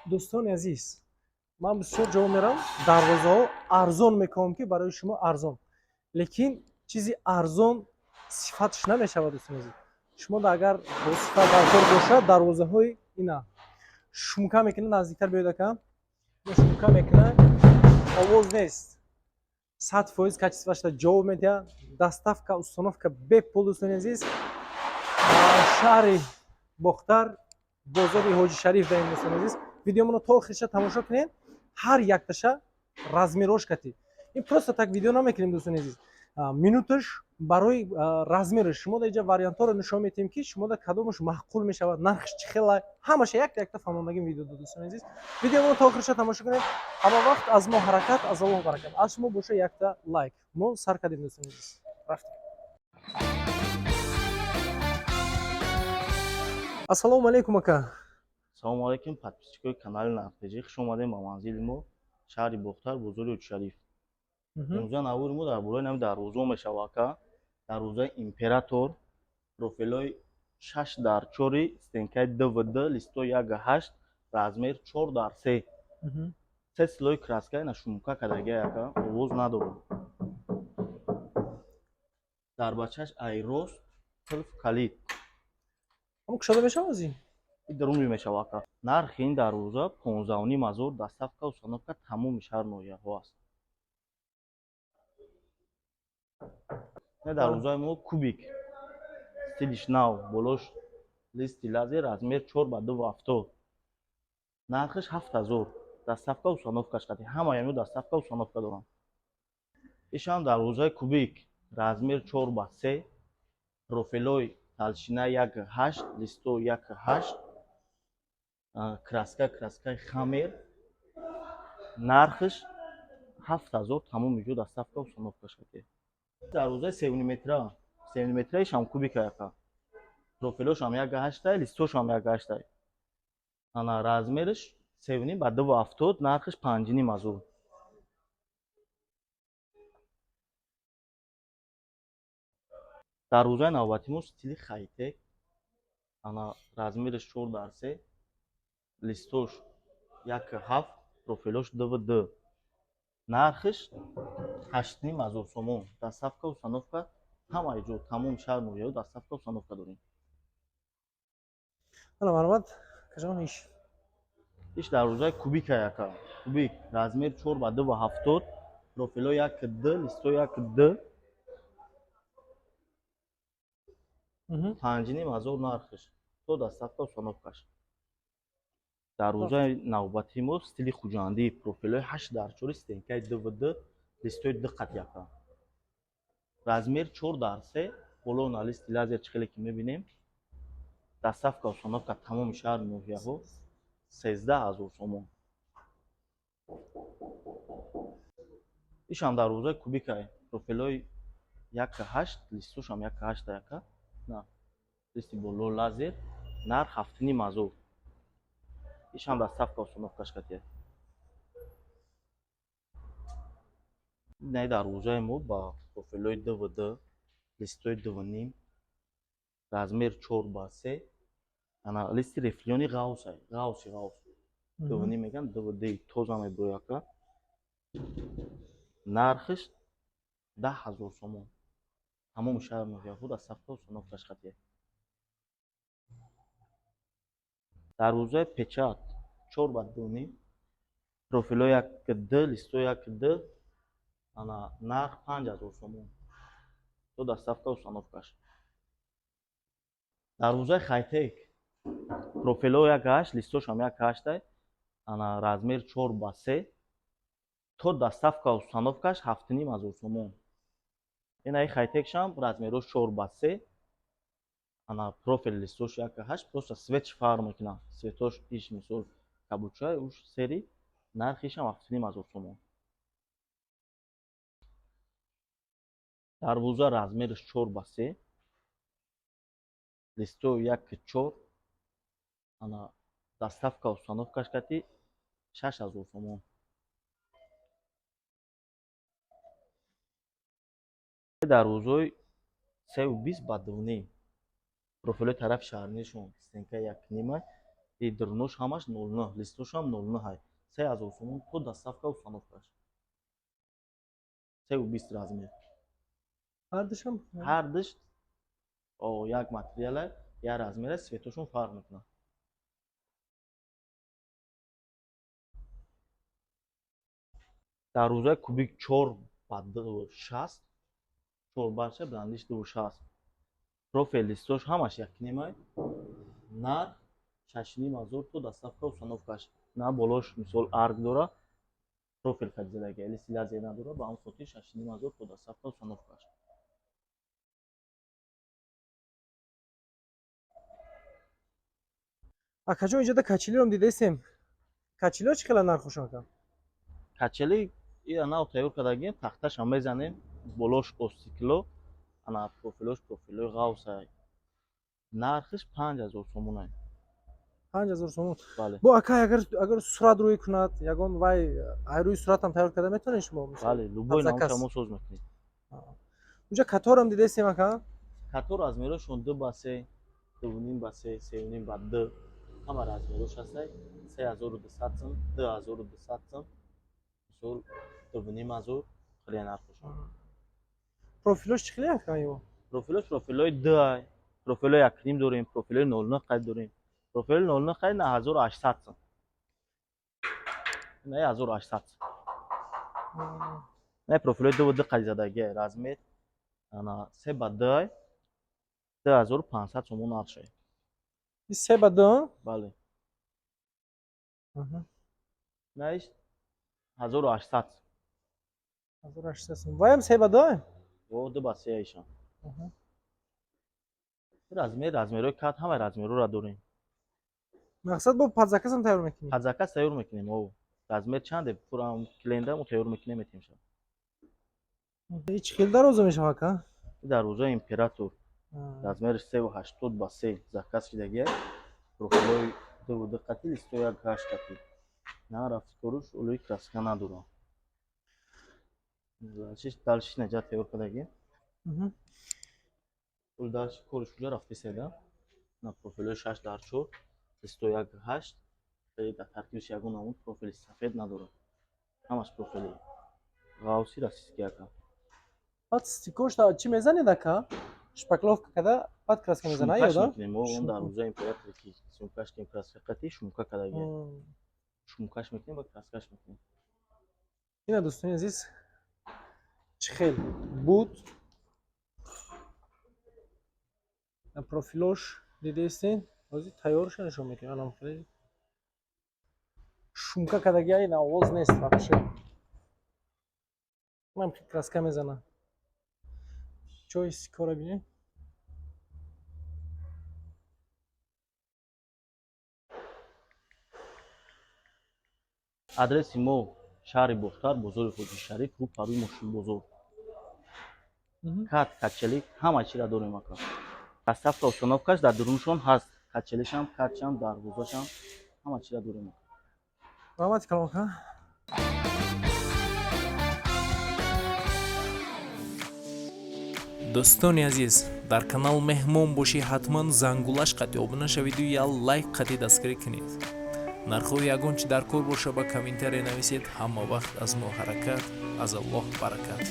دوستان عزیز، من بسیار جا میرم دروازه ارزان میکنم که برای شما ارزان، لیکن چیزی ارزان صفتش نمیشود. دوستان عزیز، شما اگر با صفت برخورد باشد دروازه های اینا شومکا میکنه، نزدیکتر بیاید کم شومکا میکنه، آواز نیست 100% качествош ҷавоб медиҳад. доставка установка бепул. Дӯстони азиз, шаҳри бохтар, бозори ҳоҷи шариф даем. Дӯстони азиз, видеоморо то охирша тамошо кунед, ҳар якташа размерош катӣ. ин просто так видео намекунем. Дӯстони азиз, минуташ барои размераш шумо да инҷа вариантҳоро нишон медиҳем ки шумо да кадомаш маъқул мешавад, нархш чӣ хела, ҳамаша якта якта фаҳмондагим видео дод. Дӯстони азиз, видеоморо то охирша тамошо кунед. ҳама вақт аз мо ҳаракат, аз Аллоҳ баракат. аз шумо боша якта лайк. мо сар кардем. Дӯстони азиз, рафтем. ассалому алайкум ака. Салому алейкум, подписчикои канали Нақдиҷӣ, хуш омадем ба манзили мо, шаҳри Бохтар, бозори Ҳоҷи Шариф. имрӯза навори мо дар бораи нами дарвозаҳо мешавад ака. Дарвозаи Император, профилои 6дар4, стенкаи ДВД, листои 1.8, размер 4дар3. се силои краскаи на шумка кадагия ака, овоз надорад. Дарбачаш айрост, қулф калид. ҳам кушода мешавад аз ин? Дарун мешавад ака. Нархи ин дарвоза 15,500, доставка установка тамоми шаҳр ноҳияҳо аст. дарвозаи мо кубик, стилиш нав, болош листи лазер, размер 4x2,70. нархиш 7000, доставка установкаш кати. Ҳамаи доставка установка дорам. ишам дарвозаи кубик, размер 4x3, профилои талшина 1.8, листои 1.8, краскаи хамер. нархиш 7000, тамоми ҷо доставка установкаш кати. дарвозаи 3 мм ишам кубика ака. профилошам 1.8, листошам 1.8. ана размериш 3,2,70, нархиш 5,500. дарвозаи навбати мо стили хайтек, ана размериш 4дар3, листош 1.7, профилош ДВД. нархиш 8,500 сомон. доставка установка ҳамаи ҷо, тамоми шаҳр ноҳияҳо доставка установка дорем. ана марҳамат кажон иш дарвозаи кубика ака. Кубик, размер 4x2,70, профило 1D, листо 1D. 5,500 нархиш, то доставка установкаш. дарвозаи навбати мо стили хуҷандӣ, профилои 8дар4, стенкаи ДВД, листои диққати ака. размер 4дар3, боло на листи лазер чӣ хеле ки мебинем. доставка установка тамоми шаҳри ноҳияҳо 13000 сомон. ишам дарвозаи кубикае, профилои 1.8, листошам 1.8 ака. На листи боло лазер, нарх 7500. ишам доставка установкаш катия. не дарвозаи мо ба профилои ДВД, листои 2,5, размер 4x3. ана листи рифлёни ғавсай, ғавси 2,5 меган, ДВД тоза меброяд ака. нархиш 10,000 сомон. тамоми шаҳр ноҳияҳо доставка установкаш катия. дарвозаи печат 4x2,5, профилои 1D, листои 1D. ана нарх 5000 сомон. то доставка установкаш. дарвозаи хайтек, профилои 1.8, листошам 1.8, ана размер 4x3, то доставка установкаш 7500 сомон. ина хайтекшам размерош 4x3, ана профил листош 1.8, просто свет фарқ мекунад. светош иш мисол кабуча уш сери, нархишам 7500 сомон. дарвоза размериш 4x3, листои 1.4, ана доставка установкаш кати 6000 сомон. дарвозаи 320 ба 2,5, профилои тарафи шаҳрнишон, стенка 1,5, и дрнош ҳамаш 09 листош ҳам 09 ҳай 3000 сомон то доставка установкаш 320 размер Ҳар дишам ҳар дишт як материала як размера светошон фарқ мекунад дар рӯзаи кубик 4 ба 60 4 барча бландиш 260 профил листош ҳамаш якнимай нарх 6500 то доставка установкаш на болош мисол арк дора профил кадзедаги или силазе надора ба ҳам хотир 6500 то доставка установкаш акаҷон инҷода качилиём дидесем. Качилиё чӣ қадар нархошон ка? качели ина нав тайёр кардагим тахташа мезанем болош остекло ана профилои ғавсай нархиш 5000 сомонай 5000 сомон. бале Бо ака агар сурат рӯй кунад ягон вай айрӯи суратам тайёр карда метавонед шумо? бале любой намуша мо соз мекунем Унҷа каторам дидесем ака. катор размерошон 2 ба 3 2.5 ба 3 3.5 ба 2 ҳама размерош ҳастай 3200 сом 2200 сом мисол 2500 хеле нархошон Профилош чӣ хеле ака ё? профилои 2 профилои якним дорем профилои 09 қайд дорем профилои 09 қайд на 1800 сом на 1800 сом не профилои 2 қайд задаги размер ана 3 ба 2 2500 сомон нархшай 3 ба 2 бале наиш 1800 1800 сом. Ваям 3 ба 2? о 2 ба 3 аишам размерои кат ҳама размерора дорем Мақсад бо падзакасам тайёр мекунӣ? падзакас тайёр мекунем о размер чанде пурам килендамо тайёр мекунем метимша Ич хел дароза мешавад ака? дар рӯзаи император размериш 380 ба 3 закас шидагия профилои 2 қати листо 1.8 қати на рафтикоруш олои краска надорам дальшиш наҷа тайёр кардагия дальши кориш куҷа рафти седа на профилои 6 дар 4 листо 1.8 дар таркибиш ягон намуд профили сафед надорам ҳамаш профили ғавси расистки ака баъд стикошта чӣ мезанед ака? Шпакловка када баъд краска мезана ё да? он дар рӯзаи император ки сумка штем краска қати шумка кадагия шумкаш мекунем ва краскаш мекунем ина дӯстони азиз чӣ хел буд профилош дидестен ҳозир тайёрша нишон метавонем анам хеле шумка кадагия ин овоз нест вообще ман хел краска мезанам чой сикора бинем адреси мо шаҳри бохтар бозори хоҷи шариф рӯ парӯи мошинбозор кат качелик ҳама чиро дорем ака доставка установкаш дар дуруншон ҳаст качелишам катшам дарвозашам ҳама чиро дорем ака раҳмати калом ака дӯстони азиз дар канал меҳмон бошӣ ҳатман зангулаш қати обуна шавиду я лайк қати дастгирӣ кунед нархҳои ягон чи дар кор боша ба комментария нависед ҳама вақт аз мо ҳаракат аз аллоҳ баракат